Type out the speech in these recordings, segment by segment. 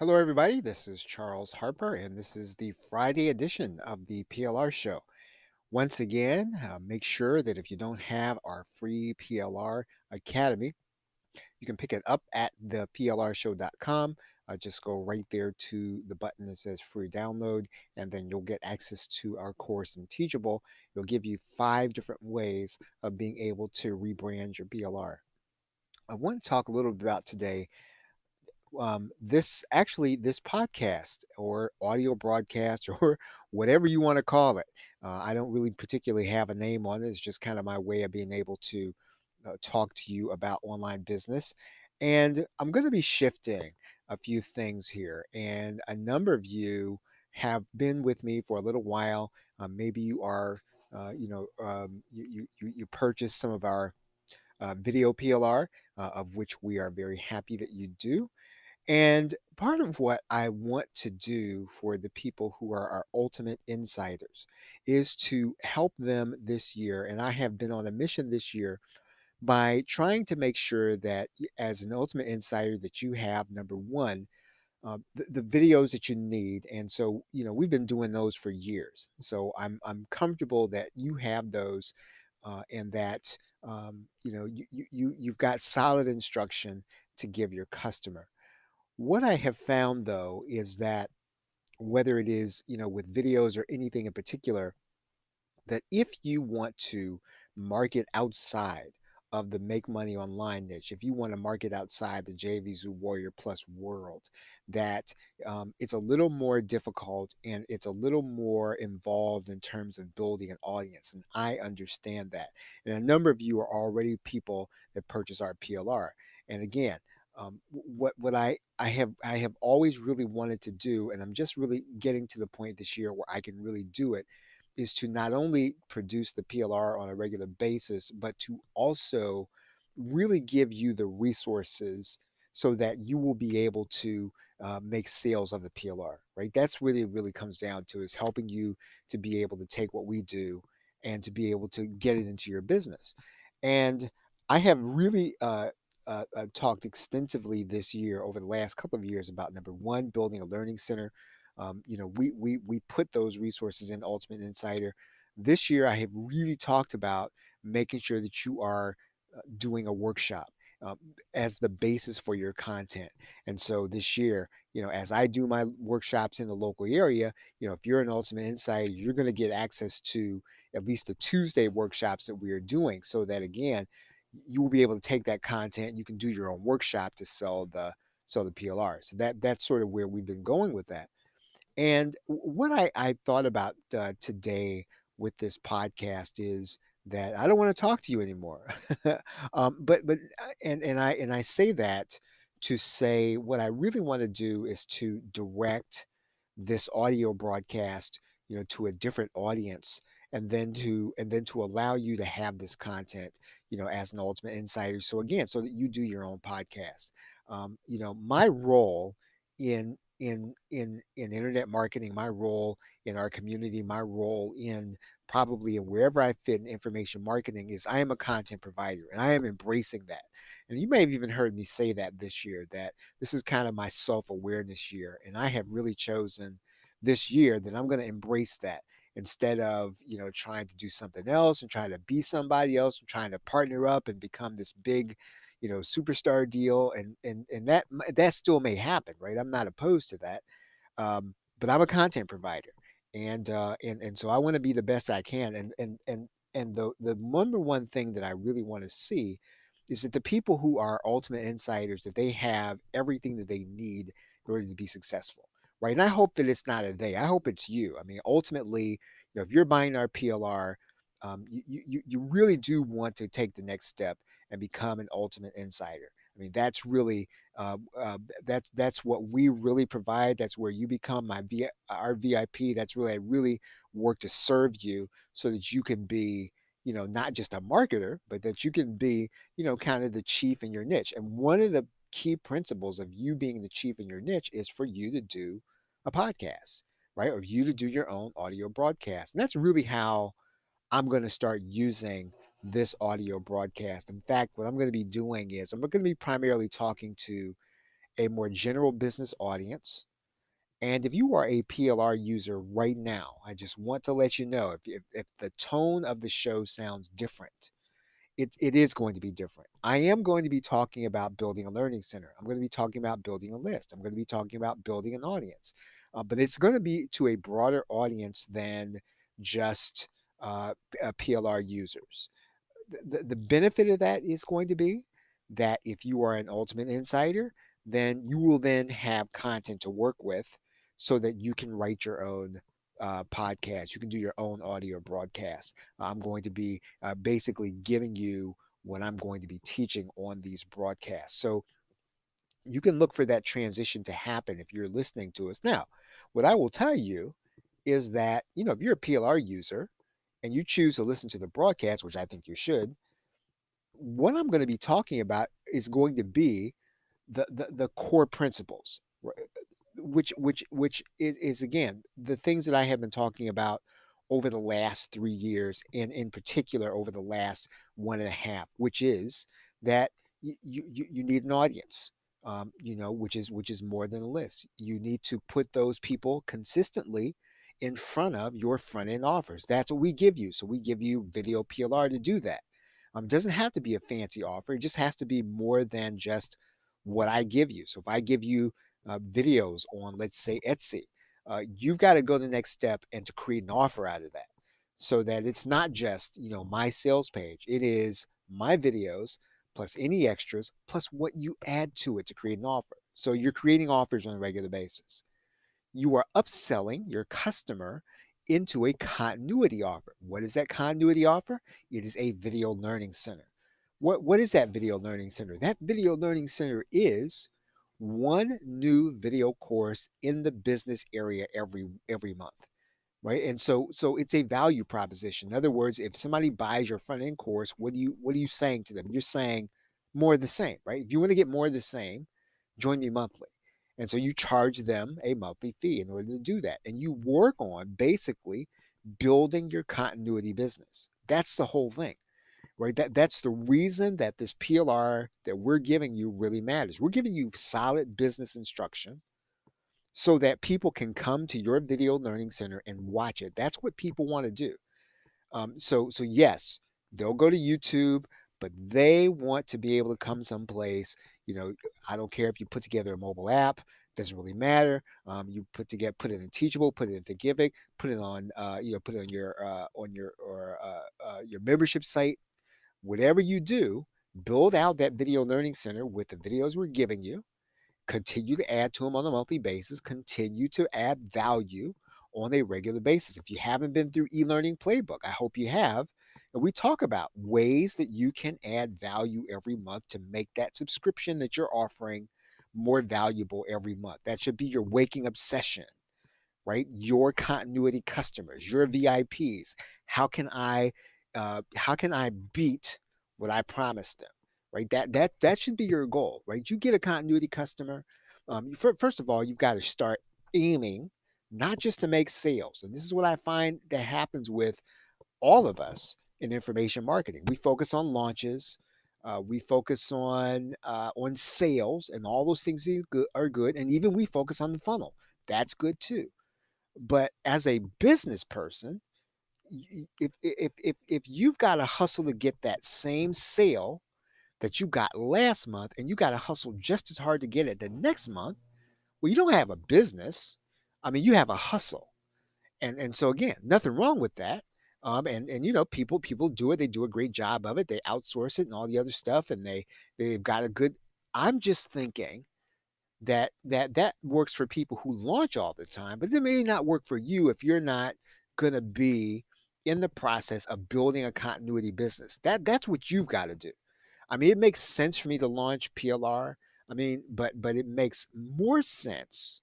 Hello, everybody. This is Charles Harper, and this is the Friday edition of the PLR Show. Once again, make sure that if you don't have our free PLR Academy, you can pick it up at theplrshow.com. Just go right there to the button that says free download, and then you'll get access to our course in Teachable. It'll give you 5 different ways of being able to rebrand your PLR. I want to talk a little bit about today this podcast or audio broadcast or whatever you want to call it. I don't really particularly have a name on it. It's just kind of my way of being able to talk to you about online business. And I'm going to be shifting a few things here. And a number of you have been with me for a little while. Maybe you are, you purchased some of our video PLR, of which we are very happy that you do. And part of what I want to do for the people who are our ultimate insiders is to help them this year. And I have been on a mission this year by trying to make sure that as an ultimate insider that you have number one, the videos that you need. And so, we've been doing those for years. So I'm comfortable that you have those, and that you've got solid instruction to give your customer. What I have found though is that whether it is, with videos or anything in particular, that if you want to market outside of the make money online niche, if you want to market outside the JVZoo Warrior Plus world, that it's a little more difficult and it's a little more involved in terms of building an audience. And I understand that. And a number of you are already people that purchase our PLR. And again, what I have always really wanted to do, and I'm just really getting to the point this year where I can really do it, is to not only produce the PLR on a regular basis, but to also really give you the resources so that you will be able to make sales of the PLR, right? That's really, really comes down to is helping you to be able to take what we do and to be able to get it into your business. And I have really talked extensively this year over the last couple of years about number one, building a learning center. We put those resources in Ultimate Insider. This year, I have really talked about making sure that you are doing a workshop uh, as the basis for your content. And so this year, as I do my workshops in the local area, if you're an Ultimate Insider, you're going to get access to at least the Tuesday workshops that we are doing, so that again, you will be able to take that content. You can do your own workshop to sell the PLR. So that's sort of where we've been going with that. And what I thought about today with this podcast is that I don't want to talk to you anymore. And I say that to say what I really want to do is to direct this audio broadcast, to a different audience, and then to allow you to have this content, as an ultimate insider. So again, so that you do your own podcast. My role in internet marketing, my role in our community, my role in probably in wherever I fit in information marketing is I am a content provider, and I am embracing that. And you may have even heard me say that this year, that this is kind of my self-awareness year. And I have really chosen this year that I'm going to embrace that instead of, trying to do something else and trying to be somebody else and trying to partner up and become this big, superstar deal. And that still may happen, right? I'm not opposed to that. But I'm a content provider, and so I want to be the best I can. And the number one thing that I really want to see is that the people who are ultimate insiders, that they have everything that they need in order to be successful, right? And I hope that it's not a they. I hope it's you. I mean, ultimately, if you're buying our PLR, you really do want to take the next step and become an ultimate insider. I mean, that's really that's what we really provide. That's where you become our VIP. That's really I really work to serve you so that you can be, not just a marketer, but that you can be, kind of the chief in your niche. And one of the key principles of you being the chief in your niche is for you to do a podcast, right? Or you to do your own audio broadcast. And that's really how I'm going to start using this audio broadcast. In fact, what I'm going to be doing is I'm going to be primarily talking to a more general business audience. And if you are a PLR user right now, I just want to let you know if the tone of the show sounds different, it is going to be different. I am going to be talking about building a learning center. I'm going to be talking about building a list. I'm going to be talking about building an audience. But it's going to be to a broader audience than just PLR users. The benefit of that is going to be that if you are an ultimate insider, then you will then have content to work with so that you can write your own podcast. You can do your own audio broadcast. I'm going to be basically giving you what I'm going to be teaching on these broadcasts. So you can look for that transition to happen if you're listening to us. Now, what I will tell you is that, if you're a PLR user and you choose to listen to the broadcast, which I think you should, what I'm going to be talking about is going to be the core principles, which is again the things that I have been talking about over the last 3 years, and in particular over the last one and a half, which is that you need an audience, which is more than a list. You need to put those people consistently in front of your front end offers. That's what we give you. So we give you video PLR to do that. It doesn't have to be a fancy offer. It just has to be more than just what I give you. So if I give you videos on, let's say, Etsy, you've got to go the next step and to create an offer out of that, so that it's not just my sales page. It is my videos plus any extras plus what you add to it to create an offer. So you're creating offers on a regular basis. You are upselling your customer into a continuity offer. What is that continuity offer? It is a video learning center. What is that video learning center? That video learning center is one new video course in the business area every month, right? And so it's a value proposition. In other words, if somebody buys your front end course, what are you saying to them? You're saying more of the same, right? If you want to get more of the same, join me monthly. And so you charge them a monthly fee in order to do that. And you work on basically building your continuity business. That's the whole thing, right? That's the reason that this PLR that we're giving you really matters. We're giving you solid business instruction so that people can come to your video learning center and watch it. That's what people want to do. So yes, they'll go to YouTube, but they want to be able to come someplace. I don't care if you put together a mobile app; doesn't really matter. You put it in Teachable, put it in Thinkific, put it on, put it on your membership site. Whatever you do, build out that video learning center with the videos we're giving you. Continue to add to them on a monthly basis. Continue to add value on a regular basis. If you haven't been through e-learning playbook, I hope you have. And we talk about ways that you can add value every month to make that subscription that you're offering more valuable every month. That should be your waking obsession, right? Your continuity customers, your VIPs. How can I beat what I promised them? Right? That should be your goal, right? You get a continuity customer. First of all, you've got to start aiming not just to make sales. And this is what I find that happens with all of us in information marketing. We focus on launches. We focus on sales, and all those things are good. And even we focus on the funnel. That's good too. But as a business person, if you've got to hustle to get that same sale that you got last month, and you got to hustle just as hard to get it the next month, well, you don't have a business. I mean, you have a hustle. And so again, nothing wrong with that. And people do it. They do a great job of it. They outsource it and all the other stuff, and they've got a good. I'm just thinking that works for people who launch all the time, but it may not work for you if you're not going to be in the process of building a continuity business. That's what you've got to do. I mean, it makes sense for me to launch PLR. I mean, but it makes more sense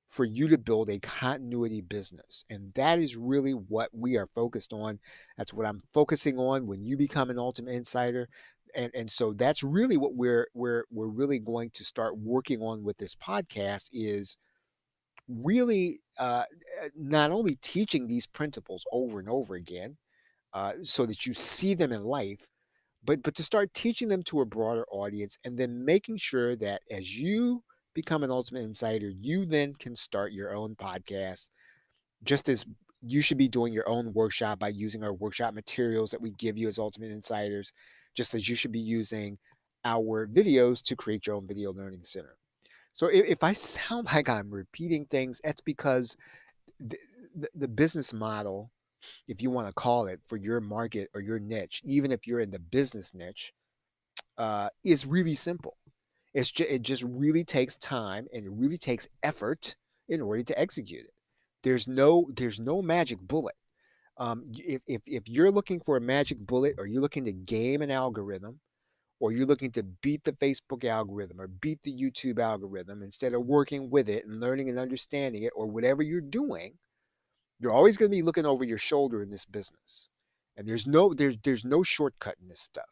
for you to build a continuity business. And that is really what we are focused on. That's what I'm focusing on when you become an ultimate insider. And so that's really what we're really going to start working on with this podcast is really not only teaching these principles over and over again so that you see them in life, but to start teaching them to a broader audience, and then making sure that as you become an Ultimate Insider, you then can start your own podcast, just as you should be doing your own workshop by using our workshop materials that we give you as Ultimate Insiders, just as you should be using our videos to create your own video learning center. So if I sound like I'm repeating things, that's because the, the business model, if you want to call it, for your market or your niche, even if you're in the business niche, is really simple. It just really takes time and it really takes effort in order to execute it. There's no magic bullet. If you're looking for a magic bullet, or you're looking to game an algorithm, or you're looking to beat the Facebook algorithm or beat the YouTube algorithm instead of working with it and learning and understanding it, or whatever you're doing, you're always going to be looking over your shoulder in this business. And there's no shortcut in this stuff.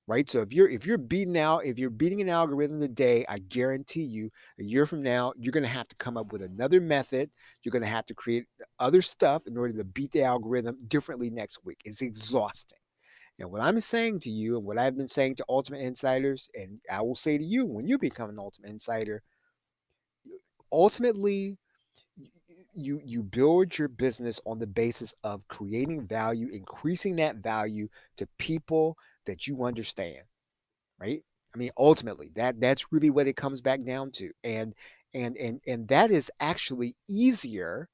Right. So if you're beating an algorithm today, I guarantee you a year from now, you're going to have to come up with another method. You're going to have to create other stuff in order to beat the algorithm differently next week. It's exhausting. And what I'm saying to you, and what I've been saying to Ultimate Insiders, and I will say to you when you become an Ultimate Insider, ultimately, you build your business on the basis of creating value, increasing that value to people that you understand, right? I mean, ultimately, that's really what it comes back down to, and that is actually easier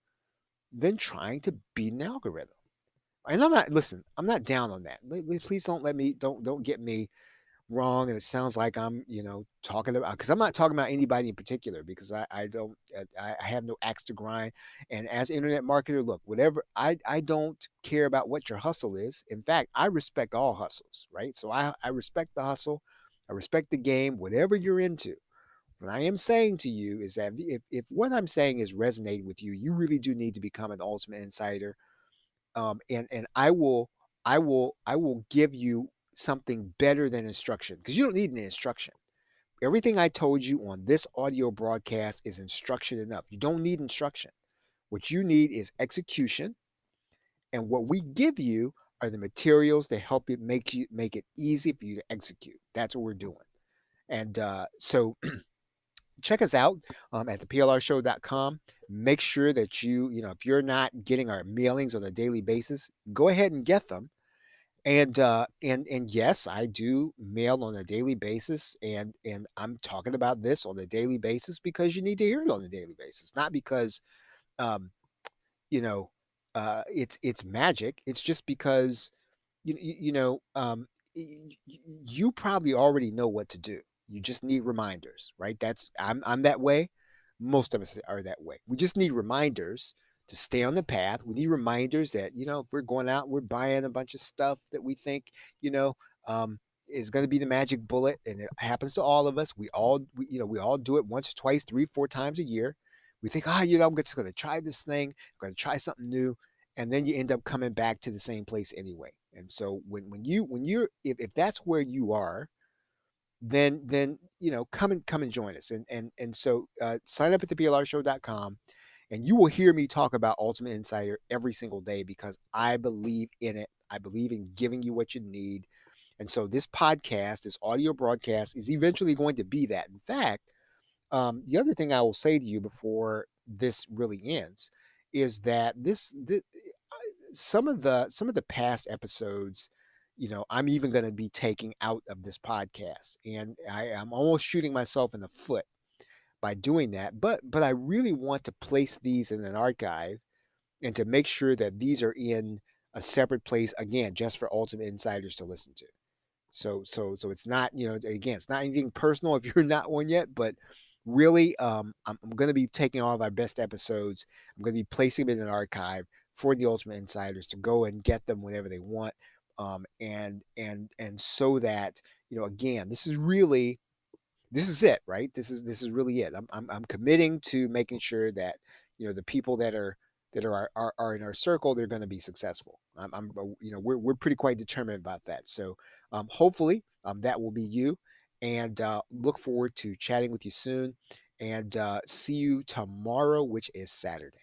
than trying to beat an algorithm. And I'm not down on that. Please don't get me wrong, and it sounds like I'm, talking about, because I'm not talking about anybody in particular, because I don't, I have no axe to grind. And as an internet marketer, look, whatever, I don't care about what your hustle is. In fact, I respect all hustles, right? So I respect the hustle, I respect the game, whatever you're into. What I am saying to you is that if what I'm saying is resonating with you, you really do need to become an Ultimate Insider. And I will give you something better than instruction, because you don't need an instruction. Everything I told you on this audio broadcast is instruction enough. You don't need instruction. What you need is execution, and what we give you are the materials that help it make it easy for you to execute. That's what we're doing. And so check us out at theplrshow.com. Make sure that if you're not getting our mailings on a daily basis, go ahead and get them. And yes, I do mail on a daily basis, and I'm talking about this on a daily basis because you need to hear it on a daily basis, not because um, you know it's magic. It's just because you you, you know um, you probably already know what to do. You just need reminders, right? I'm that way. Most of us are that way. We just need reminders to stay on the path. We need reminders that, if we're going out, we're buying a bunch of stuff that we think, you know, um, is going to be the magic bullet, and it happens to all of us. We all do it once, twice, three, four times a year. We think, I'm just going to try this thing. I'm going to try something new, and then you end up coming back to the same place anyway. And so if that's where you are, then come and join us. And so sign up at theplrshow.com, and you will hear me talk about Ultimate Insider every single day, because I believe in it. I believe in giving you what you need. And so this podcast, this audio broadcast, is eventually going to be that. In fact, the other thing I will say to you before this really ends is that some of the past episodes, I'm even going to be taking out of this podcast, and I'm almost shooting myself in the foot by doing that. But I really want to place these in an archive, and to make sure that these are in a separate place, again, just for Ultimate Insiders to listen to. So it's not, again, it's not anything personal if you're not one yet, but really, I'm going to be taking all of our best episodes. I'm going to be placing them in an archive for the Ultimate Insiders to go and get them whenever they want. And so that, again, this is it, right? This is really it. I'm committing to making sure that, the people that are in our circle, they're going to be successful. We're pretty quite determined about that. So hopefully that will be you, and look forward to chatting with you soon, and see you tomorrow, which is Saturday.